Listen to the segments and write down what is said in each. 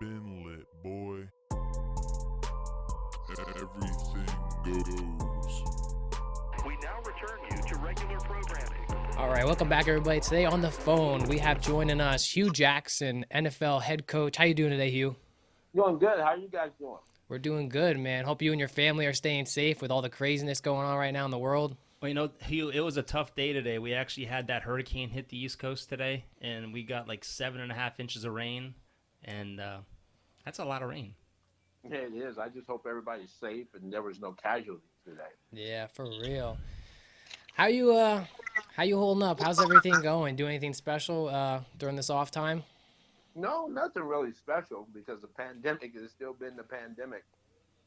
Been lit, boy. Everything goes. We now return you to regular programming. All right, welcome back, everybody. Today on the phone, we have joining us Hugh Jackson, NFL head coach. How you doing today, Hugh? Doing good. How are you guys doing? We're doing good, man. Hope you and your family are staying safe with all the craziness going on right now in the world. Well, you know, Hugh, it was a tough day today. We actually had that hurricane hit the East Coast today, and we got like 7.5 inches of rain, and that's a lot of rain. Yeah, it is. I just hope everybody's safe and there was no casualties today. Yeah, for real. How you holding up? How's everything going? Do anything special during this off time? No, nothing really special because the pandemic has still been the pandemic.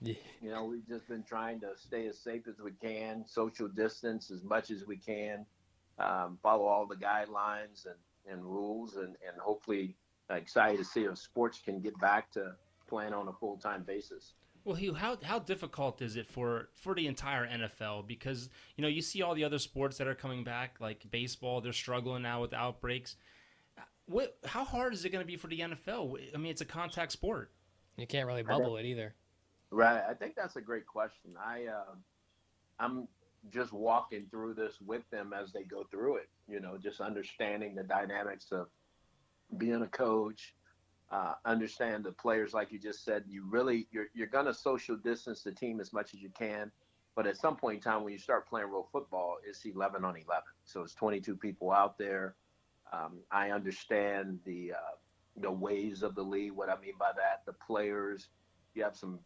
Yeah. You know, we've just been trying to stay as safe as we can, social distance as much as we can, follow all the guidelines and rules, and hopefully excited to see if sports can get back to playing on a full-time basis. Well, Hugh, how difficult is it for the entire NFL? Because, you know, you see all the other sports that are coming back, like baseball, they're struggling now with outbreaks. How hard is it going to be for the NFL? I mean, it's a contact sport. You can't really bubble it either. Right. I think that's a great question. I'm just walking through this with them as they go through it. You know, just understanding the dynamics of being a coach. Understand the players, like you just said. You're gonna social distance the team as much as you can, but at some point in time, when you start playing real football, it's 11 on 11. So it's 22 people out there. I understand the ways of the league. What I mean by that, the players. You have some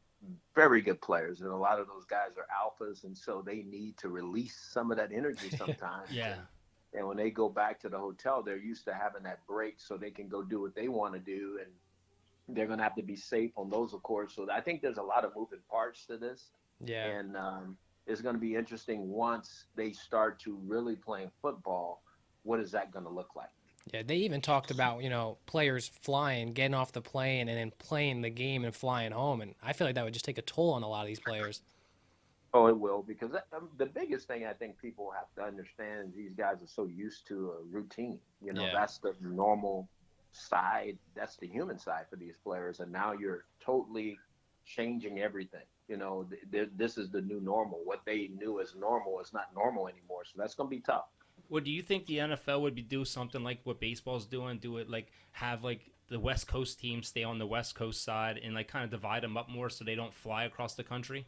very good players, and a lot of those guys are alphas, and so they need to release some of that energy sometimes. Yeah. And when they go back to the hotel, they're used to having that break so they can go do what they want to do, and they're going to have to be safe on those, of course. So I think there's a lot of moving parts to this, Yeah. and it's going to be interesting once they start to really playing football. What is that going to look like? Yeah, they even talked about, players flying, getting off the plane, and then playing the game and flying home. And I feel like that would just take a toll on a lot of these players. Oh, it will, because the biggest thing I think people have to understand is these guys are so used to a routine. You know, Yeah. That's the normal side. That's the human side for these players. And now you're totally changing everything. You know, this is the new normal. What they knew as normal is not normal anymore. So that's going to be tough. Well, do you think the NFL would do something like what baseball's doing? Do it like have like the West Coast team stay on the West Coast side and like kind of divide them up more so they don't fly across the country?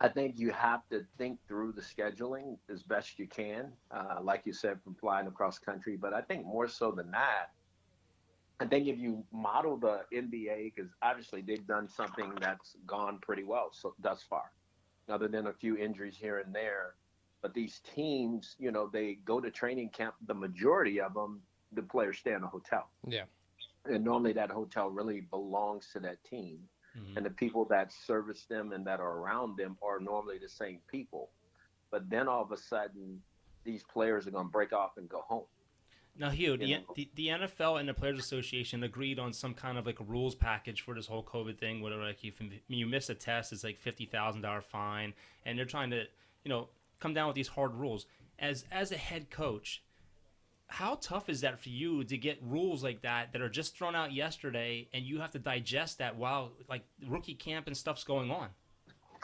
I think you have to think through the scheduling as best you can, like you said, from flying across country. But I think more so than that, I think if you model the NBA, because obviously they've done something that's gone pretty well thus far, other than a few injuries here and there. But these teams, you know, they go to training camp. The majority of them, the players stay in a hotel. Yeah. And normally that hotel really belongs to that team. Mm-hmm. And the people that service them and that are around them are normally the same people. But then all of a sudden, these players are going to break off and go home. Now, Hugh, You know? the NFL and the Players Association agreed on some kind of like a rules package for this whole COVID thing. Where like if you miss a test, it's like $50,000 fine, and they're trying to, come down with these hard rules. As a head coach, how tough is that for you to get rules like that are just thrown out yesterday, and you have to digest that while like rookie camp and stuff's going on?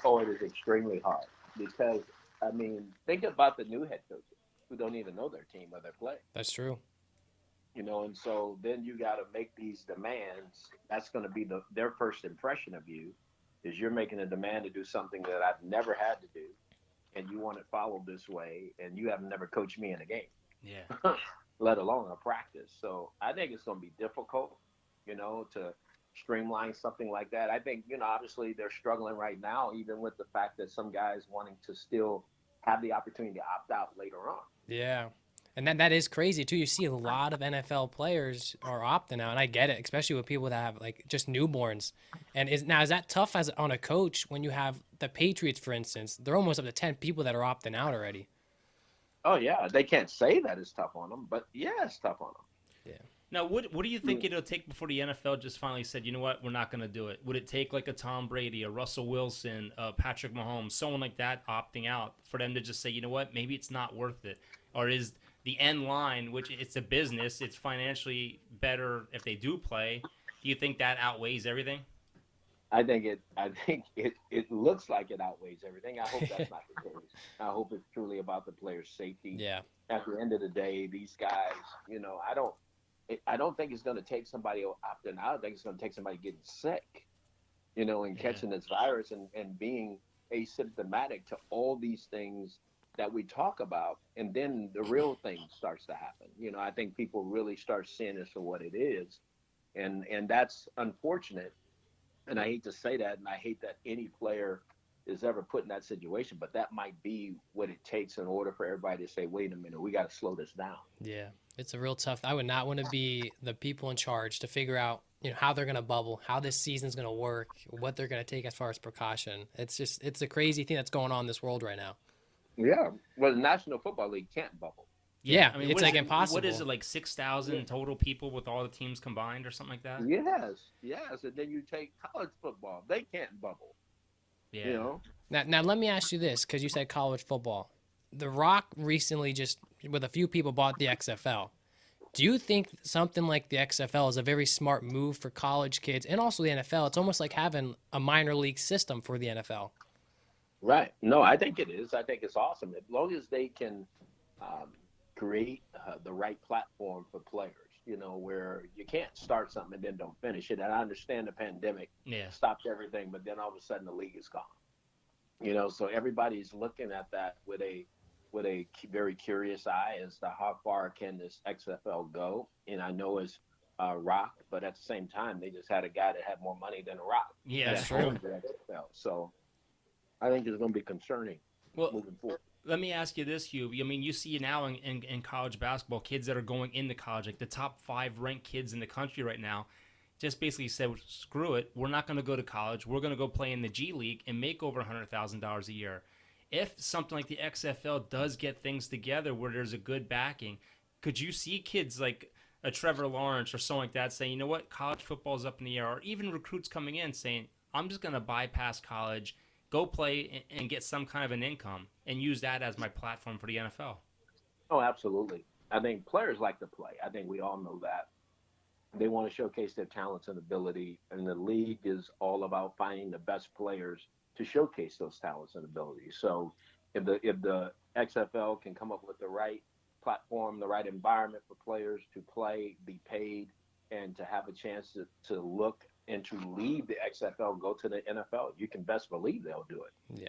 Oh, it is extremely hard because, I mean, think about the new head coaches who don't even know their team or their play. That's true. You know, and so then you got to make these demands. That's going to be their first impression of you is you're making a demand to do something that I've never had to do, and you want it followed this way, and you have never coached me in a game. Yeah. Let alone a practice. So I think it's going to be difficult, to streamline something like that. I think, obviously they're struggling right now, even with the fact that some guys wanting to still have the opportunity to opt out later on. Yeah. And that is crazy, too. You see a lot of NFL players are opting out, and I get it, especially with people that have, like, just newborns. And is that tough as on a coach when you have the Patriots, for instance? They're almost up to 10 people that are opting out already. Oh, yeah. They can't say that it's tough on them, but, yeah, it's tough on them. Yeah. Now, what do you think it'll take before the NFL just finally said, you know what, we're not going to do it? Would it take like a Tom Brady, a Russell Wilson, a Patrick Mahomes, someone like that opting out for them to just say, you know what, maybe it's not worth it? Or is the end line, which it's a business, it's financially better if they do play, Do you think that outweighs everything? I think it looks like it outweighs everything. I hope that's not the case. I hope it's truly about the player's safety. Yeah. At the end of the day, these guys, I don't think it's going to take somebody opting out. I think it's going to take somebody getting sick, and Yeah. catching this virus and being asymptomatic to all these things that we talk about. And then the real thing starts to happen. I think people really start seeing this for what it is. And that's unfortunate. And I hate to say that, and I hate that any player is ever put in that situation, but that might be what it takes in order for everybody to say, wait a minute, we got to slow this down. Yeah, it's a real tough. I would not want to be the people in charge to figure out, how they're going to bubble, how this season's going to work, what they're going to take as far as precaution. It's a crazy thing that's going on in this world right now. Yeah. Well, the National Football League can't bubble. Yeah, I mean, it's what is like it- impossible. What is it, like 6,000 total people with all the teams combined or something like that? Yes. And then you take college football. They can't bubble, Yeah. Now let me ask you this, because you said college football. The Rock recently just, with a few people, bought the XFL. Do you think something like the XFL is a very smart move for college kids and also the NFL? It's almost like having a minor league system for the NFL. Right. No, I think it is. I think it's awesome. As long as they can create the right platform for players, where you can't start something and then don't finish it. And I understand the pandemic Yeah. stopped everything, but then all of a sudden the league is gone. So everybody's looking at that with a very curious eye as to how far can this XFL go. And I know it's Rock, but at the same time, they just had a guy that had more money than Rock. Yeah, That's true. true. The XFL. So I think it's going to be concerning Well, moving forward. let me ask you this, Hugh. I mean, you see now in college basketball, kids that are going into college, like the top 5 ranked kids in the country right now, just basically said, screw it, we're not going to go to college. We're going to go play in the G League and make over $100,000 a year. If something like the XFL does get things together where there's a good backing, could you see kids like a Trevor Lawrence or someone like that saying, you know what, college football is up in the air, or even recruits coming in saying, I'm just going to bypass college, go play and get some kind of an income and use that as my platform for the NFL? Oh, absolutely. I think players like to play. I think we all know that. They want to showcase their talents and ability, and the league is all about finding the best players to showcase those talents and abilities. So if the XFL can come up with the right platform, the right environment for players to play, be paid, and to have a chance to look and to leave the XFL, go to the NFL, you can best believe they'll do it. Yeah.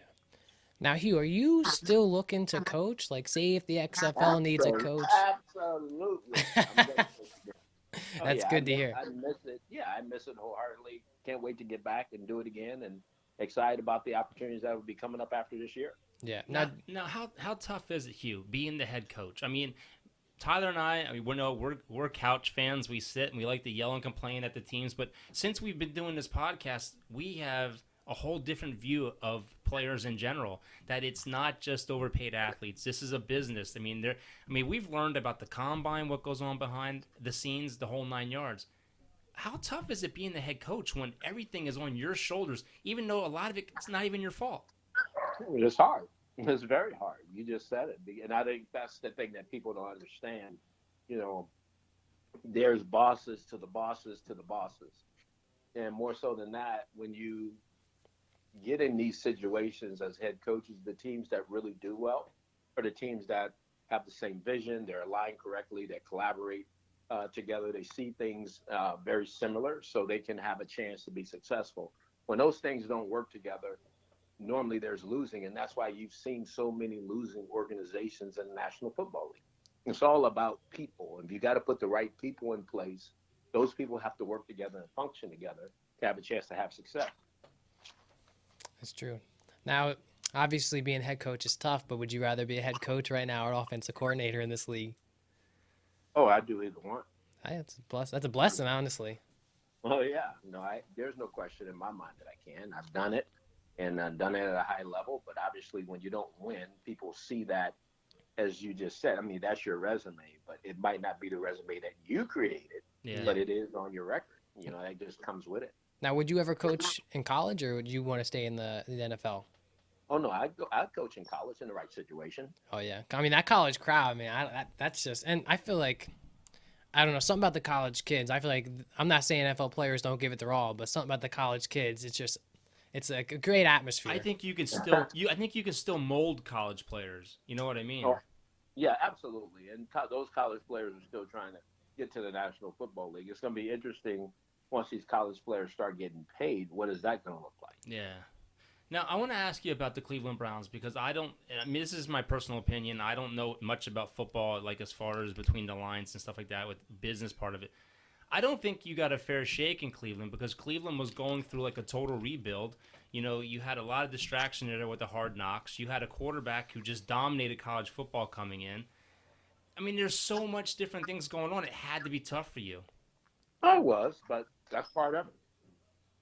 Now, Hugh, are you still looking to coach? Like, say if the XFL needs a coach. Absolutely. I'm gonna coach again. That's good to hear. I miss it. Yeah, I miss it wholeheartedly. Can't wait to get back and do it again, and excited about the opportunities that will be coming up after this year. Yeah. Now, how tough is it, Hugh, being the head coach? I mean, Tyler and I mean, we're couch fans. We sit and we like to yell and complain at the teams. But since we've been doing this podcast, we have a whole different view of players in general. That it's not just overpaid athletes. This is a business. I mean, we've learned about the combine, what goes on behind the scenes, the whole 9 yards. How tough is it being the head coach when everything is on your shoulders, even though a lot of it's not even your fault? It's hard. It's very hard. You just said it. And I think that's the thing that people don't understand. There's bosses to the bosses to the bosses. And more so than that, when you get in these situations as head coaches, the teams that really do well are the teams that have the same vision, they're aligned correctly, they collaborate together, they see things very similar, so they can have a chance to be successful. When those things don't work together, normally there's losing, and that's why you've seen so many losing organizations in the National Football League. It's all about people. If you got to put the right people in place, those people have to work together and function together to have a chance to have success. That's true. Now, obviously, being head coach is tough, but would you rather be a head coach right now or offensive coordinator in this league? Oh, I do either one. That's a blessing, honestly. Oh, yeah. No, there's no question in my mind that I can. I've done it, and I've done it at a high level. But obviously, when you don't win, people see that, as you just said. I mean, that's your resume, but it might not be the resume that you created, but it is on your record. That just comes with it. Now, would you ever coach in college, or would you want to stay in the NFL? Oh, no, I'd coach in college in the right situation. Oh, yeah. I mean, that college crowd, man, that's just – and I feel like I don't know, something about the college kids. I feel like I'm not saying NFL players don't give it their all, but something about the college kids. It's a great atmosphere. I think you can still mold college players. You know what I mean? Oh, yeah, absolutely. And those college players are still trying to get to the National Football League. It's going to be interesting once these college players start getting paid. What is that going to look like? Yeah. Now, I want to ask you about the Cleveland Browns because I mean, this is my personal opinion. I don't know much about football, like as far as between the lines and stuff like that with the business part of it. I don't think you got a fair shake in Cleveland because Cleveland was going through like a total rebuild. You know, you had a lot of distraction there with the hard knocks. You had a quarterback who just dominated college football coming in. I mean, there's so much different things going on. It had to be tough for you. I was, but that's part of it.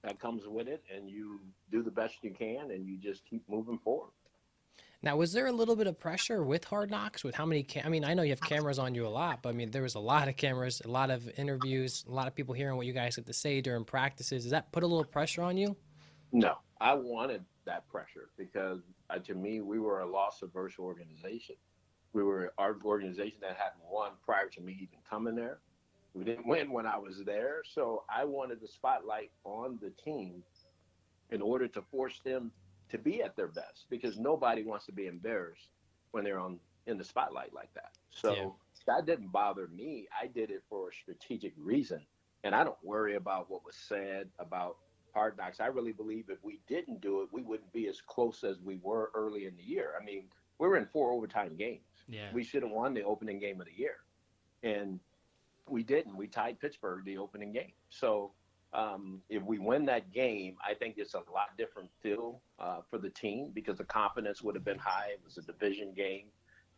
That comes with it, and you do the best you can, and you just keep moving forward. Now, was there a little bit of pressure with Hard Knocks? With how many? I mean, I know you have cameras on you a lot, but I mean, there was a lot of cameras, a lot of interviews, a lot of people hearing what you guys had to say during practices. Does that put a little pressure on you? No, I wanted that pressure because to me, we were a loss-averse organization. We were our organization that hadn't won prior to me even coming there. We didn't win when I was there, so I wanted the spotlight on the team in order to force them to be at their best because nobody wants to be embarrassed when they're in the spotlight like that. So that didn't bother me. I did it for a strategic reason, and I don't worry about what was said about Hard Knocks. I really believe if we didn't do it, we wouldn't be as close as we were early in the year. I mean, we were in 4 overtime games. Yeah. We should have won the opening game of the year, and we didn't. We tied Pittsburgh the opening game. So if we win that game, I think it's a lot different feel for the team because the confidence would have been high. It was a division game.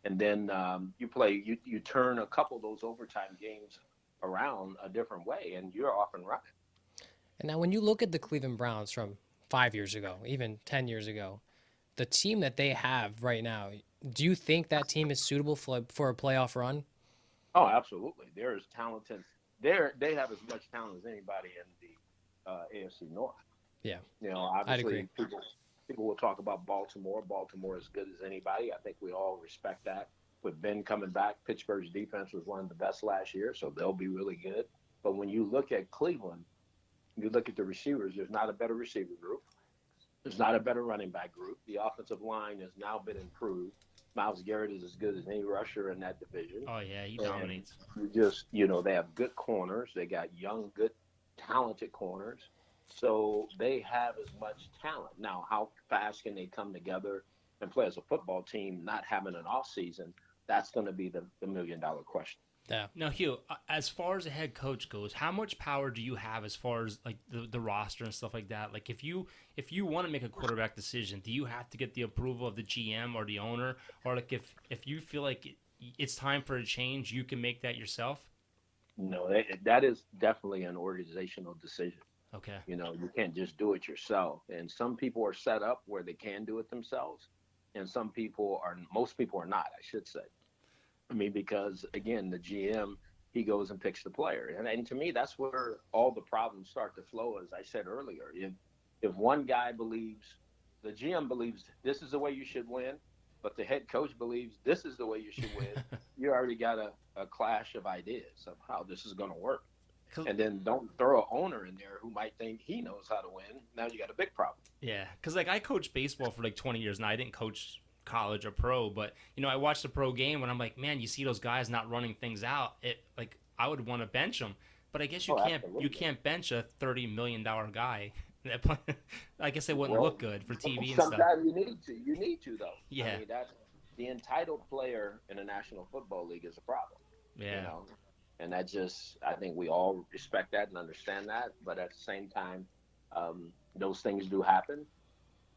And then you turn a couple of those overtime games around a different way, and you're off and running. And now when you look at the Cleveland Browns from 5 years ago, even 10 years ago, the team that they have right now, do you think that team is suitable for a playoff run? Oh, absolutely. They're as talented. They have as much talent as anybody in the AFC North. Yeah. You know, I'd agree. obviously people will talk about Baltimore. Baltimore is as good as anybody. I think we all respect that. With Ben coming back, Pittsburgh's defense was one of the best last year, so they'll be really good. But when you look at Cleveland, you look at the receivers, there's not a better receiver group. There's not a better running back group. The offensive line has now been improved. Myles Garrett is as good as any rusher in that division. Oh, yeah, he dominates. They have good corners. They got young, good, talented corners. So they have as much talent. Now, how fast can they come together and play as a football team, not having an off season? That's going to be the $1 million question. Yeah. Now, Hugh, as far as a head coach goes, how much power do you have as far as like the roster and stuff like that? Like if you want to make a quarterback decision, do you have to get the approval of the GM or the owner? Or like if you feel like it's time for a change, you can make that yourself? No, that is definitely an organizational decision. Okay. You know, you can't just do it yourself. And some people are set up where they can do it themselves. And most people are not, I should say. I mean, because, again, the GM, he goes and picks the player. And to me, that's where all the problems start to flow, as I said earlier. If one guy believes, the GM believes this is the way you should win, but the head coach believes this is the way you should win, you already got a clash of ideas of how this is going to work. And then don't throw an owner in there who might think he knows how to win. Now you got a big problem. Yeah, because, like, I coached baseball for, like, 20 years, and I didn't coach college or pro, but I watched the pro game and I'm like, man, you see those guys not running things out, I would want to bench them, but I guess you can't bench a $30 million guy. I guess it wouldn't look good for TV and stuff. Sometimes you need to though. Yeah. I mean, that's the entitled player in the National Football League is a problem. Yeah. And that I think we all respect that and understand that, but at the same time, those things do happen.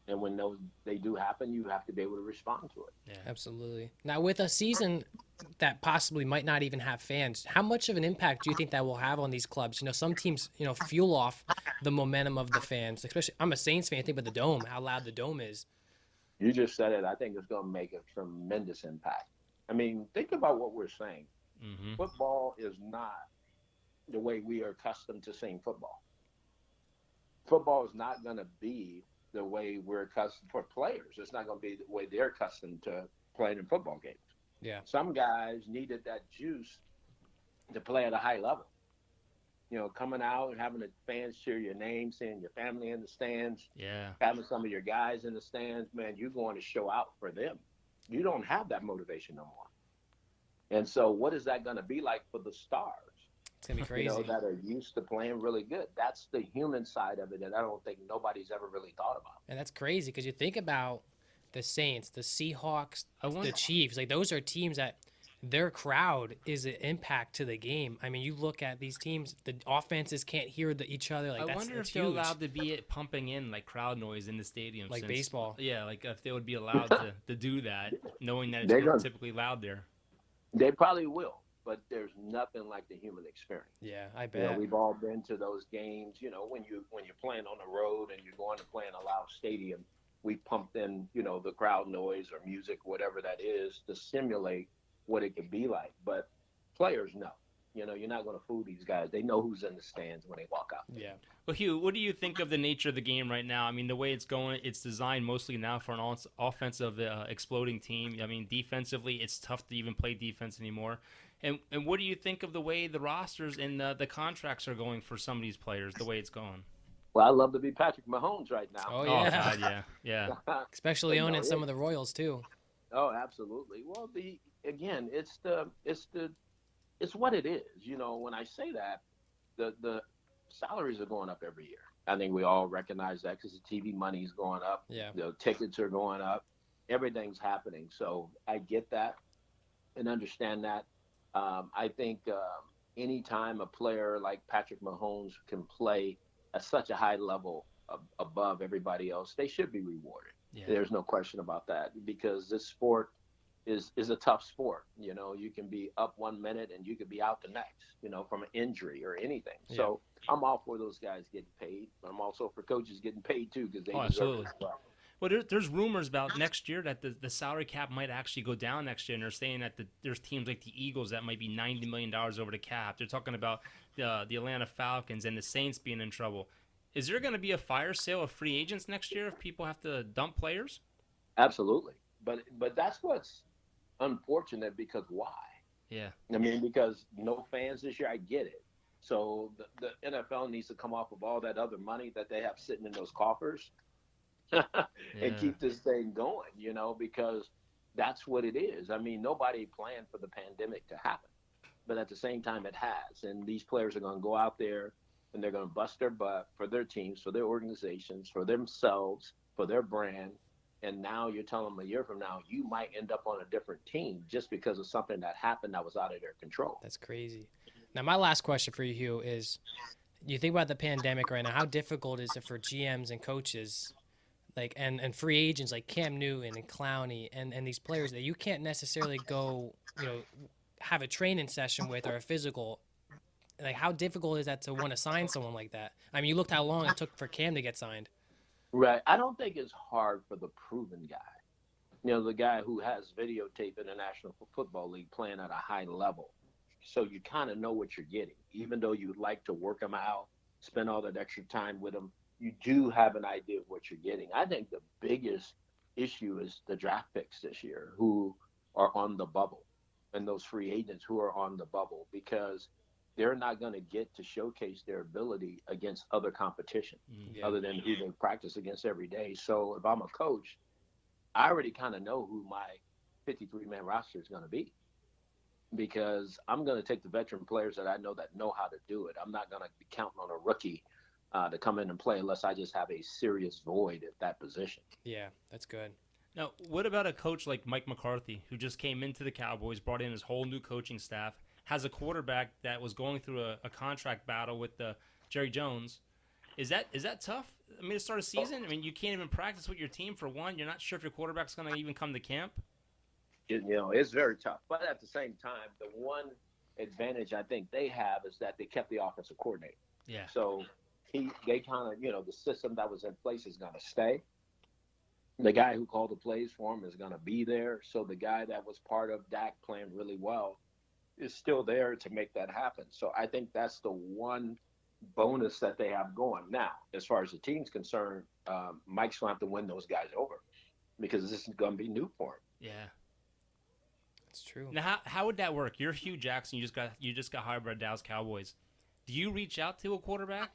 And when they do happen, you have to be able to respond to it. Yeah, absolutely. Now, with a season that possibly might not even have fans, how much of an impact do you think that will have on these clubs? Some teams, fuel off the momentum of the fans. Especially, I'm a Saints fan. Think about the Dome, how loud the Dome is. You just said it. I think it's going to make a tremendous impact. I mean, think about what we're saying. Mm-hmm. Football is not the way we are accustomed to seeing football. Football is not going to be the way we're accustomed for players. It's not going to be the way they're accustomed to playing in football games. Yeah. Some guys needed that juice to play at a high level. Coming out and having the fans cheer your name, seeing your family in the stands, Yeah. having some of your guys in the stands, man, you're going to show out for them. You don't have that motivation no more. And so what is that going to be like for the stars? It's gonna be crazy. That are used to playing really good. That's the human side of it that I don't think nobody's ever really thought about. And that's crazy because you think about the Saints, the Seahawks, I wonder- the Chiefs. Like those are teams that their crowd is an impact to the game. I mean, you look at these teams, the offenses can't hear each other. Like I that's wonder it's if they're huge. allowed to be pumping in like crowd noise in the stadium, Like since- baseball. Yeah, like if they would be allowed to do that, knowing that They're it's gonna- typically loud there. They probably will, but there's nothing like the human experience. Yeah, I bet. We've all been to those games. When you're playing on the road and you're going to play in a loud stadium, we pumped in, the crowd noise or music, whatever that is, to simulate what it could be like. But players know. You're not going to fool these guys. They know who's in the stands when they walk out. Yeah. Well, Hugh, what do you think of the nature of the game right now? I mean, the way it's going, it's designed mostly now for an offensive exploding team. I mean, defensively, it's tough to even play defense anymore. And what do you think of the way the rosters and the contracts are going for some of these players, the way it's going? Well, I love to be Patrick Mahomes right now. Oh, Oh, yeah. God, yeah. Especially No, owning some of the Royals too. Oh, absolutely. Well, it's what it is. When I say that, the salaries are going up every year. I think we all recognize that because the TV money is going up. Yeah. The tickets are going up. Everything's happening. So I get that and understand that. I think anytime a player like Patrick Mahomes can play at such a high level above everybody else, they should be rewarded. Yeah. There's no question about that, because this sport is a tough sport. You can be up 1 minute and you could be out the next, from an injury or anything. Yeah. So I'm all for those guys getting paid. I'm also for coaches getting paid too, because they deserve Absolutely. it as well. Well, there's rumors about next year that the salary cap might actually go down next year, and they're saying that there's teams like the Eagles that might be $90 million over the cap. They're talking about the Atlanta Falcons and the Saints being in trouble. Is there going to be a fire sale of free agents next year if people have to dump players? Absolutely. But that's what's unfortunate, because why? Yeah. I mean, because no fans this year, I get it. So the NFL needs to come off of all that other money that they have sitting in those coffers and keep this thing going, because that's what it is. I mean, nobody planned for the pandemic to happen, but at the same time it has. And these players are going to go out there and they're going to bust their butt for their teams, for their organizations, for themselves, for their brand. And now you're telling them a year from now, you might end up on a different team just because of something that happened that was out of their control. That's crazy. Now, my last question for you, Hugh, is you think about the pandemic right now, how difficult is it for GMs and coaches, like and free agents like Cam Newton and Clowney and these players that you can't necessarily go, have a training session with or a physical? Like, how difficult is that to want to sign someone like that? I mean, you looked how long it took for Cam to get signed. Right. I don't think it's hard for the proven guy. The guy who has videotape in the National Football League playing at a high level. So you kind of know what you're getting. Even though you'd like to work him out, spend all that extra time with him, you do have an idea of what you're getting. I think the biggest issue is the draft picks this year who are on the bubble, and those free agents who are on the bubble, because they're not going to get to showcase their ability against other competition Yeah. other than who they practice against every day. So if I'm a coach, I already kind of know who my 53-man roster is going to be, because I'm going to take the veteran players that I know how to do it. I'm not going to be counting on a rookie to come in and play unless I just have a serious void at that position. Yeah, that's good. Now, what about a coach like Mike McCarthy, who just came into the Cowboys, brought in his whole new coaching staff, has a quarterback that was going through a contract battle with Jerry Jones? Is that tough? I mean, to start a season, I mean, you can't even practice with your team for one. You're not sure if your quarterback's going to even come to camp. It's very tough. But at the same time, the one advantage I think they have is that they kept the offensive coordinator. Yeah. So they kind of, the system that was in place is going to stay. The guy who called the plays for him is going to be there. So the guy that was part of Dak playing really well is still there to make that happen. So I think that's the one bonus that they have going. Now, as far as the team's concerned, Mike's going to have to win those guys over, because this is going to be new for him. Yeah. It's true. Now, how would that work? You're Hugh Jackson. You just got hired by the Dallas Cowboys. Do you reach out to a quarterback,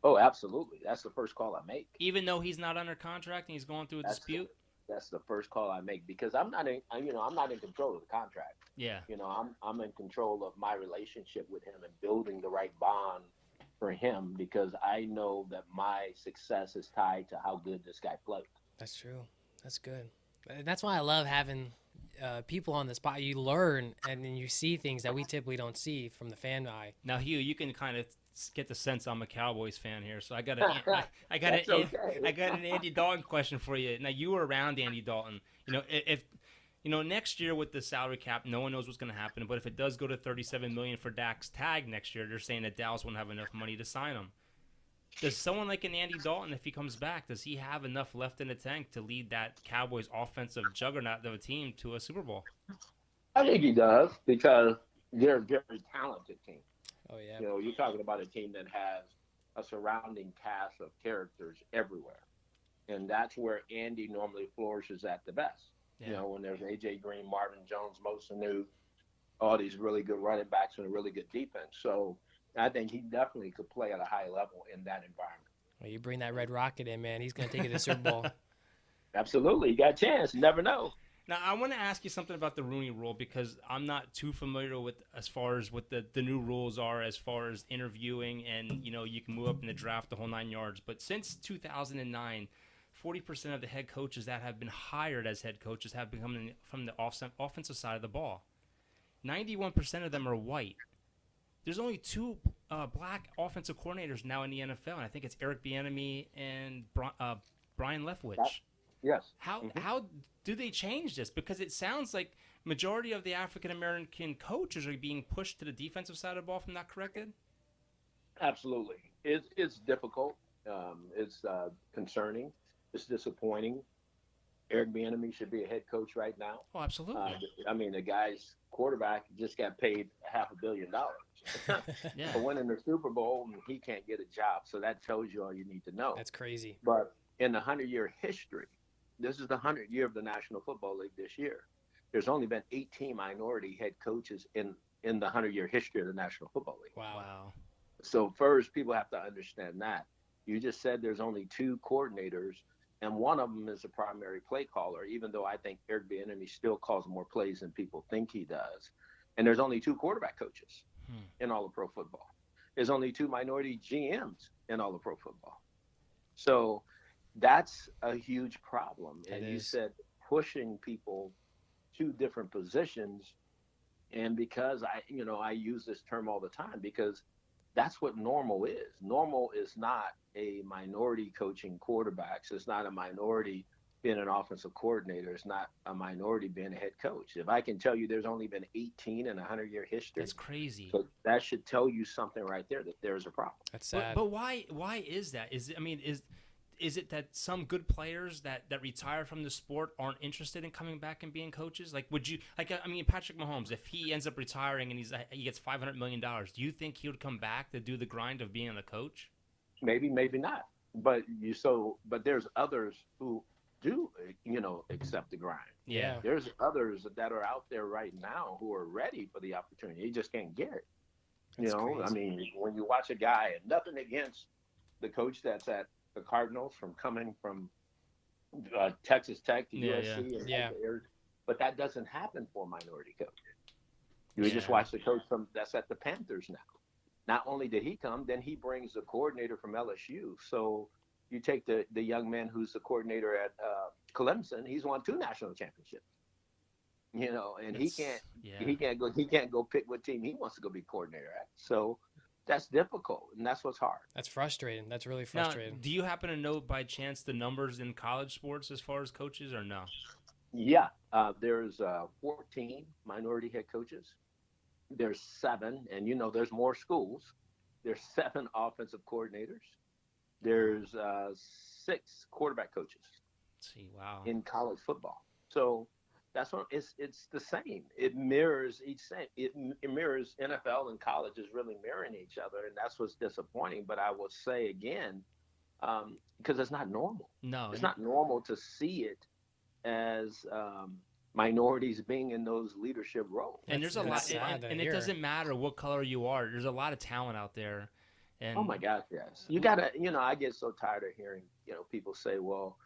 Oh, absolutely. That's the first call I make. even though he's not under contract and he's going through a That's dispute? that's the first call I make because I'm not in I'm not in control of the contract. Yeah. I'm in control of my relationship with him and building the right bond for him because I know that my success is tied to how good this guy plays. That's true. That's good. And that's why I love having people on the spot. You learn and then you see things that we typically don't see from the fan eye. Now, Hugh, you can kind of get the sense I'm a Cowboys fan here, so I got an That's okay. I got an Andy Dalton question for you. Now, you were around Andy Dalton. If next year with the salary cap, no one knows what's going to happen. But if it does go to $37 million for Dak's tag next year, they're saying that Dallas won't have enough money to sign him. Does someone like an Andy Dalton, if he comes back, does he have enough left in the tank to lead that Cowboys offensive juggernaut of a team to a Super Bowl? I think he does because they're a very talented team. Oh yeah. You're talking about a team that has a surrounding cast of characters everywhere. And that's where Andy normally flourishes at the best. Yeah. When there's A.J. Green, Marvin Jones, Mosanu, all these really good running backs and a really good defense. So I think he definitely could play at a high level in that environment. Well, you bring that red rocket in, man. He's gonna take it to the Super Bowl. Absolutely. You got a chance. You never know. Now, I want to ask you something about the Rooney Rule because I'm not too familiar with as far as what the new rules are as far as interviewing and, you can move up in the draft the whole 9 yards. But since 2009, 40% of the head coaches that have been hired as head coaches have been coming from the offensive side of the ball. 91% of them are white. There's only 2 black offensive coordinators now in the NFL, and I think it's Eric Bieniemy and Brian Leftwich. Yes. How do they change this? Because it sounds like majority of the African American coaches are being pushed to the defensive side of the ball, if I'm not corrected. Absolutely. It's difficult. It's concerning. It's disappointing. Eric Bieniemy should be a head coach right now. Oh, absolutely. The guy's quarterback just got paid $500 million Yeah. for winning the Super Bowl, and he can't get a job. So that tells you all you need to know. That's crazy. But in the 100-year history, this is the 100th year of the National Football League this year. There's only been 18 minority head coaches in the 100-year history of the National Football League. Wow. So first, people have to understand that. You just said there's only 2 coordinators, and one of them is a primary play caller, even though I think Eric Bieniemy still calls more plays than people think he does. And there's only 2 quarterback coaches in all of pro football. There's only 2 minority GMs in all of pro football. So that's a huge problem. And you said pushing people to different positions. And because I use this term all the time because that's what normal is. Normal is not a minority coaching quarterbacks. It's not a minority being an offensive coordinator. It's not a minority being a head coach. If I can tell you there's only been 18 in a 100-year history. That's crazy. So that should tell you something right there that there's a problem. That's sad. But why is that? Is it that some good players that retire from the sport aren't interested in coming back and being coaches? Like, would you Patrick Mahomes, if he ends up retiring and he gets $500 million, do you think he would come back to do the grind of being a coach? Maybe, maybe not. But there's others who do, accept the grind. Yeah. There's others that are out there right now who are ready for the opportunity. They just can't get it. That's crazy. When you watch a guy, and nothing against the coach that's at the Cardinals coming from Texas Tech to USC, but that doesn't happen for a minority coach. You just watch the coach that's at the Panthers now. Not only did he come, then he brings the coordinator from LSU. So you take the young man who's the coordinator at Clemson. He's won 2 national championships. And he can't go pick what team he wants to go be coordinator at. So that's difficult, and that's what's hard. That's frustrating. That's really frustrating. Now, do you happen to know by chance the numbers in college sports as far as coaches, or no? Yeah, there's 14 minority head coaches. There's 7, and there's more schools. There's 7 offensive coordinators. There's 6 quarterback coaches. Let's see, wow. In college football. So that's what it's the same. It mirrors it mirrors NFL and college is really mirroring each other, and that's what's disappointing. But I will say again, because it's not normal. No, it's not normal to see it as minorities being in those leadership roles. And there's a That's lot, sad to and it hear. doesn't matter what color you are. There's a lot of talent out there, and Oh my gosh, yes. You gotta, I get so tired of hearing, people say, well,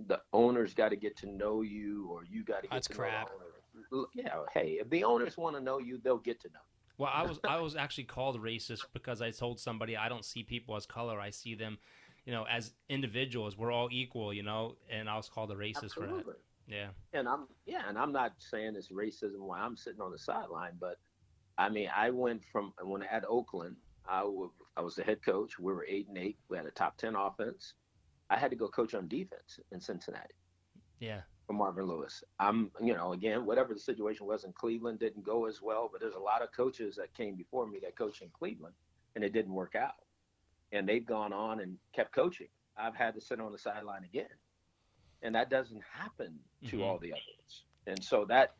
the owners got to get to know you, or you got to get That's to crap. know the owner. Yeah, hey, if the owners want to know you, they'll get to know. well, I was actually called racist because I told somebody I don't see people as color. I see them, as individuals. We're all equal, and I was called a racist for that. Absolutely. Yeah. And I'm not saying it's racism while I'm sitting on the sideline, but I mean, I went from when at Oakland, I was the head coach. We were 8-8. We had a top 10 offense. I had to go coach on defense in Cincinnati Yeah. for Marvin Lewis. Again, whatever the situation was in Cleveland didn't go as well, but there's a lot of coaches that came before me that coached in Cleveland, and it didn't work out. And they've gone on and kept coaching. I've had to sit on the sideline again, and that doesn't happen to all the others. And so that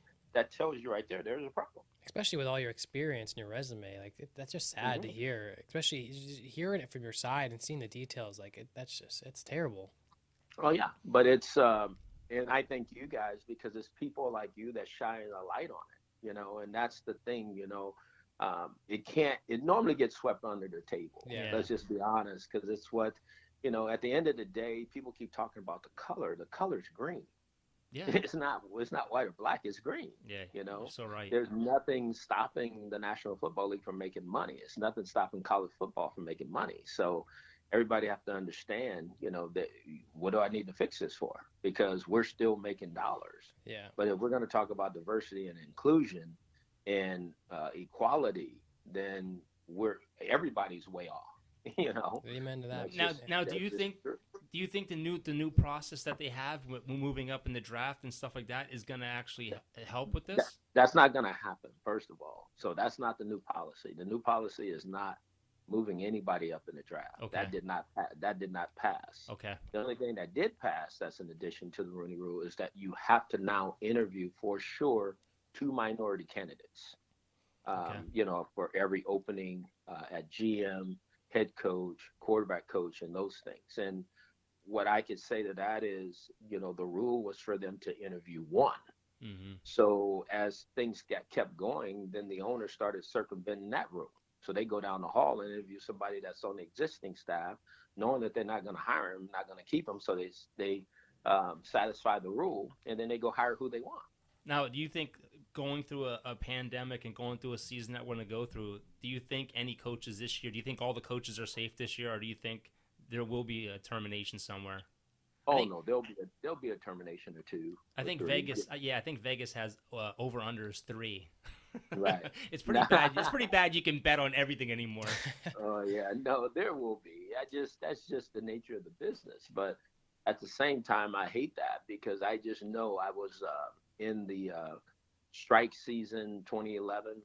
tells you right there, there's a problem. Especially with all your experience and your resume, like that's just sad to hear. Especially just hearing it from your side and seeing the details, it's terrible. Oh yeah, but it's and I thank you guys because it's people like you that shine a light on it, and that's the thing, it normally gets swept under the table. Yeah. Let's just be honest, because it's what, at the end of the day, people keep talking about the color. The color's green. Yeah. It's not white or black, it's green. Yeah. You're so right. There's nothing stopping the National Football League from making money. It's nothing stopping college football from making money. So everybody have to understand, that what do I need to fix this for? Because we're still making dollars. Yeah. But if we're going to talk about diversity and inclusion and equality, then everybody's way off. Amen to that. Now, do you think the new process that they have moving up in the draft and stuff like that is going to actually help with this? That's not going to happen, first of all. So that's not the new policy. The new policy is not moving anybody up in the draft. Okay. That did not pass. Okay. The only thing that did pass, that's in addition to the Rooney Rule, is that you have to now interview for sure 2 minority candidates. For every opening at GM, head coach, quarterback coach, and those things. And what I could say to that is, the rule was for them to interview 1. Mm-hmm. So as things kept going, then the owner started circumventing that rule. So they go down the hall and interview somebody that's on the existing staff, knowing that they're not going to hire him, not going to keep him. So they satisfy the rule, and then they go hire who they want. Now, do you think going through a pandemic and going through a season that we're going to go through, do you think any coaches this year, do you think all the coaches are safe this year, or do you think there will be a termination somewhere? No, there'll be a termination or 2. I think 3. Vegas. I think Vegas has over unders 3. Right. It's pretty bad. It's pretty bad. You can bet on everything anymore. Oh yeah, no, there will be. That's just the nature of the business. But at the same time, I hate that because I just know I was in the strike season 2011.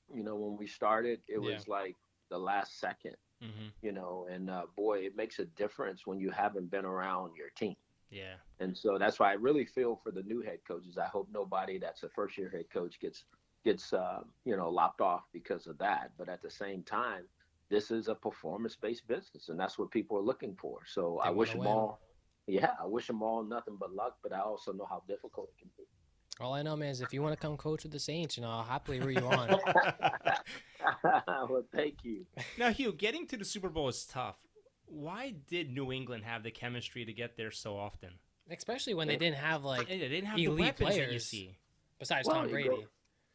When we started, it was like the last second. Mm-hmm. And boy, it makes a difference when you haven't been around your team. Yeah. And so that's why I really feel for the new head coaches. I hope nobody that's a first-year head coach gets lopped off because of that. But at the same time, this is a performance-based business, and that's what people are looking for. So I wish them all nothing but luck. But I also know how difficult it can be. All I know, man, is if you want to come coach with the Saints, I'll happily root you on. Well, thank you. Now, Hugh, getting to the Super Bowl is tough. Why did New England have the chemistry to get there so often? Especially when they didn't have They didn't have elite the weapons players that you see. besides Tom Brady.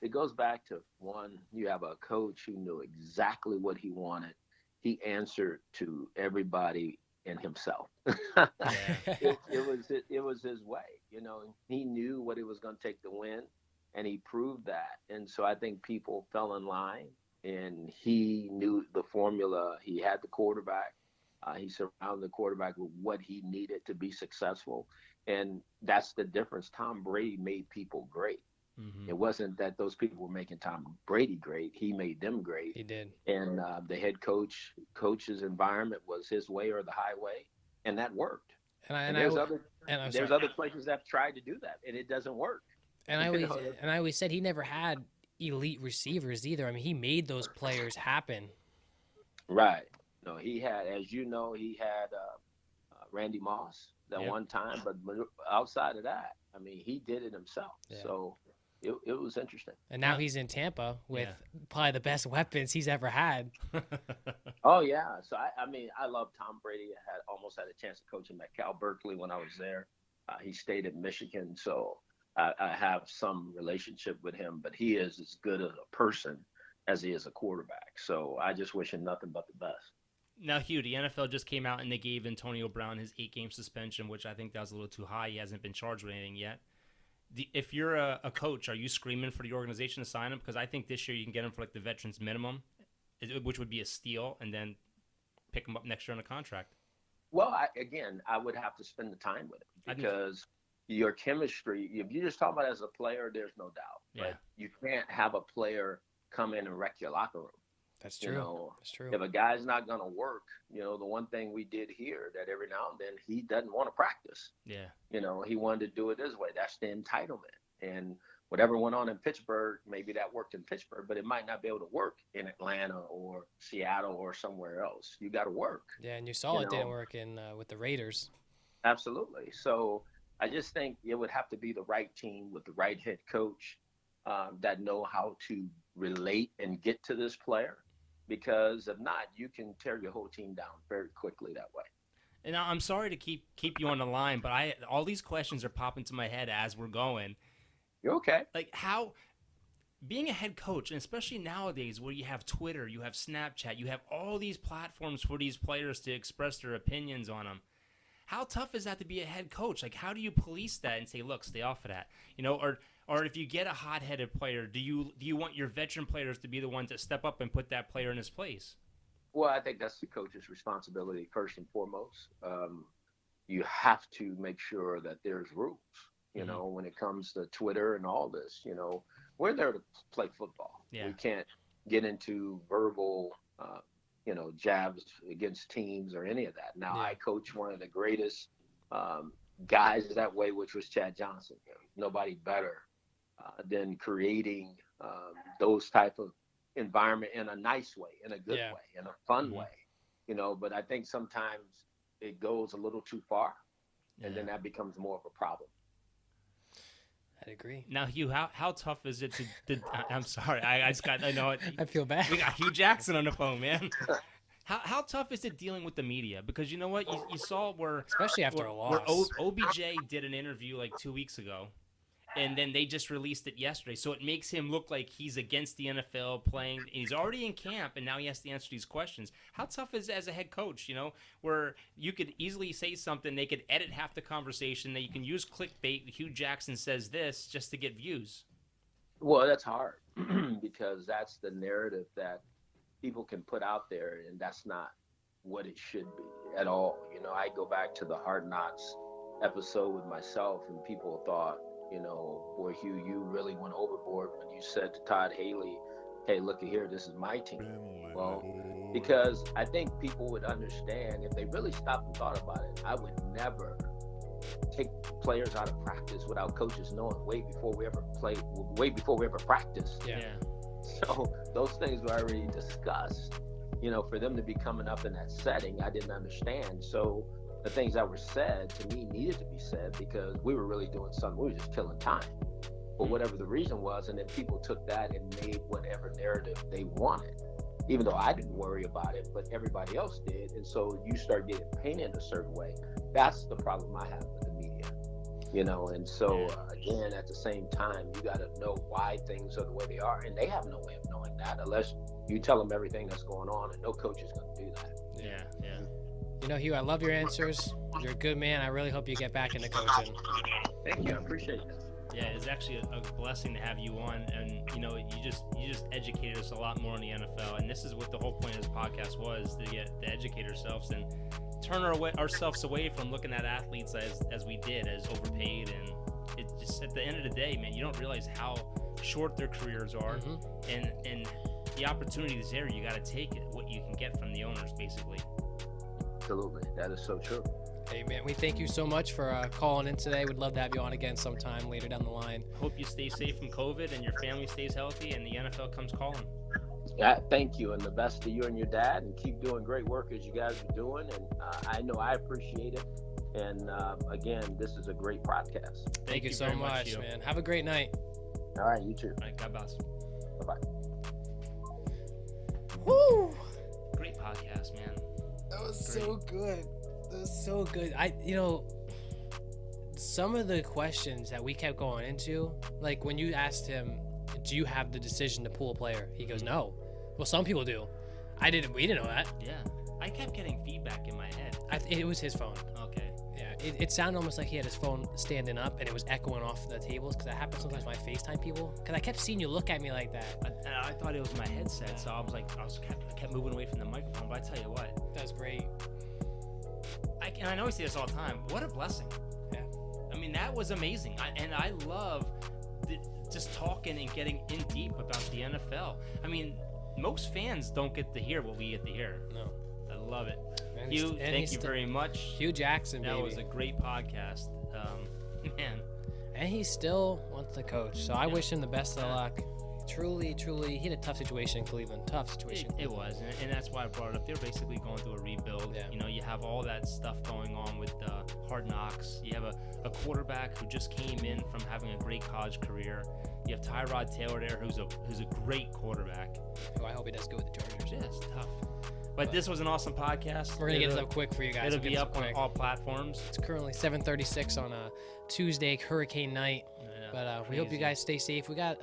It goes back to one, you have a coach who knew exactly what he wanted. He answered to everybody and himself. It was his way. He knew what it was going to take to win, and he proved that. And so I think people fell in line, and he knew the formula. He had the quarterback. He surrounded the quarterback with what he needed to be successful. And that's the difference. Tom Brady made people great. Mm-hmm. It wasn't that those people were making Tom Brady great. He made them great. He did. And the head coach's environment was his way or the highway, and that worked. And there's other places that have tried to do that, and it doesn't work. And I always said he never had elite receivers either. I mean, he made those players happen. Right. No, he had, as you know, he had Randy Moss. that Yep. one time, but outside of that, I mean, he did it himself. Yeah. So it was interesting. And now he's in Tampa with Yeah. probably the best weapons he's ever had. Oh yeah. So I mean, I love Tom Brady. I almost had a chance to coach him at Cal Berkeley when I was there. He stayed at Michigan, so I have some relationship with him. But he is as good as a person as he is a quarterback. So I just wish him nothing but the best. Now, Hugh, the NFL just came out and they gave Antonio Brown his 8-game suspension, which I think that was a little too high. He hasn't been charged with anything yet. If you're a coach, are you screaming for the organization to sign him? Because I think this year you can get him for like the veterans minimum, which would be a steal, and then pick him up next year on a contract. Well, I would have to spend the time with him because your chemistry, if you just talk about it as a player, there's no doubt. Yeah. But you can't have a player come in and wreck your locker room. That's true. You know, That's true. if a guy's not going to work, you know, the one thing we did here that every now and then he doesn't want to practice. Yeah. You know, he wanted to do it this way. That's the entitlement. And whatever went on in Pittsburgh, maybe that worked in Pittsburgh, but it might not be able to work in Atlanta or Seattle or somewhere else. You got to work. Yeah, and you saw it didn't work in with the Raiders. Absolutely. So I just think it would have to be the right team with the right head coach that know how to relate and get to this player. Because if not, you can tear your whole team down very quickly that way. And I'm sorry to keep you on the line, but all these questions are popping to my head as we're going. You're okay. Like how being a head coach, and especially nowadays where you have Twitter, you have Snapchat, you have all these platforms for these players to express their opinions on them. How tough is that to be a head coach? Like, how do you police that and say, look, stay off of that? You know, or if you get a hot-headed player, do you want your veteran players to be the ones that step up and put that player in his place? Well, I think that's the coach's responsibility first and foremost. You have to make sure that there's rules, you know, when it comes to Twitter and all this. You know, we're there to play football. Yeah. We can't get into verbal jabs against teams or any of that. Now, I coach one of the greatest guys that way, which was Chad Johnson. Nobody better than creating those type of environment in a nice way, in a good way, in a fun way. You know, but I think sometimes it goes a little too far, and then that becomes more of a problem. I'd agree. Now, Hugh, how tough is it to I'm sorry, I know it. I feel bad. We got Hugh Jackson on the phone, man. How tough is it dealing with the media? Because you know what? You saw where... Especially after a loss. Where OBJ did an interview like 2 weeks ago, and then they just released it yesterday. So it makes him look like he's against the NFL playing. He's already in camp, and now he has to answer these questions. How tough is it as a head coach, you know, where you could easily say something, they could edit half the conversation, that you can use clickbait, Hugh Jackson says this, just to get views? Well, that's hard because that's the narrative that people can put out there, and that's not what it should be at all. You know, I go back to the Hard Knocks episode with myself, and people thought, you know, boy, Hugh, you really went overboard when you said to Todd Haley, hey, look here, this is my team. Well, because I think people would understand if they really stopped and thought about it. I would never take players out of practice without coaches knowing way before we ever practiced. Yeah. So those things were already discussed. You know, for them to be coming up in that setting, I didn't understand. So the things that were said to me needed to be said because we were really doing something. We were just killing time, for whatever the reason was. And then people took that and made whatever narrative they wanted, even though I didn't worry about it, but everybody else did. And so you start getting painted a certain way. That's the problem I have with the media, you know. And so again, at the same time, you got to know why things are the way they are, and they have no way of knowing that unless you tell them everything that's going on, and no coach is going to do that. Yeah. You know, Hugh, I love your answers. You're a good man. I really hope you get back into coaching. Thank you. I appreciate that. Yeah, it's actually a blessing to have you on, and you know, you just educated us a lot more on the NFL, and this is what the whole point of this podcast was, to educate ourselves and turn ourselves away from looking at athletes as we did, as overpaid, and it just, at the end of the day, man, you don't realize how short their careers are, and the opportunity is there. You got to take it, what you can get from the owners, basically. Absolutely, that is so true. Hey, man, we thank you so much for calling in today. We'd love to have you on again sometime later down the line. Hope you stay safe from COVID and your family stays healthy and the NFL comes calling. Yeah, thank you, and the best to you and your dad, and keep doing great work as you guys are doing. And I know I appreciate it, And again, this is a great podcast. Thank you so very much, you. man. Have a great night. All right, you too. All right, God bless. Bye bye. Woo! Great podcast, man. That was Great. so good. That was so good. Some of the questions that we kept going into, like when you asked him, "Do you have the decision to pull a player?" He goes, "No." Well, some people do. We didn't know that. Yeah. I kept getting feedback in my head. It was his phone. Okay. Yeah, it sounded almost like he had his phone standing up and it was echoing off the tables, because that happens sometimes when I FaceTime people. Because I kept seeing you look at me like that. I thought it was my headset, so I was like, I kept moving away from the microphone. But I tell you what, That was great. I know we say this all the time. What a blessing. Yeah. I mean, that was amazing. I love just talking and getting in deep about the NFL. I mean, most fans don't get to hear what we get to hear. No. I love it. And Hugh, he's thank you very much. Hugh Jackson, That baby. was a great podcast. Man, And he still wants to coach, so I Yeah. wish him the best of luck. Truly, he had a tough situation in Cleveland. Tough situation. it was, and that's why I brought it up. They're basically going through a rebuild. Yeah. You know, you have all that stuff going on with Hard Knocks. You have a quarterback who just came in from having a great college career. You have Tyrod Taylor there, who's a great quarterback. Oh, I hope he does good with the Chargers. Yeah, it's tough. But this was an awesome podcast. We're gonna get it up quick for you guys. It'll We'll be get up this on quick. all platforms. It's currently 7:36 on a Tuesday, hurricane night. Yeah, But we hope you crazy. guys stay safe. We got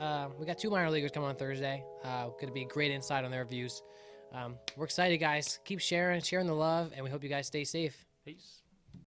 2 minor leaguers coming on Thursday. Going to be great insight on their views. We're excited, guys. Keep sharing the love, and we hope you guys stay safe. Peace.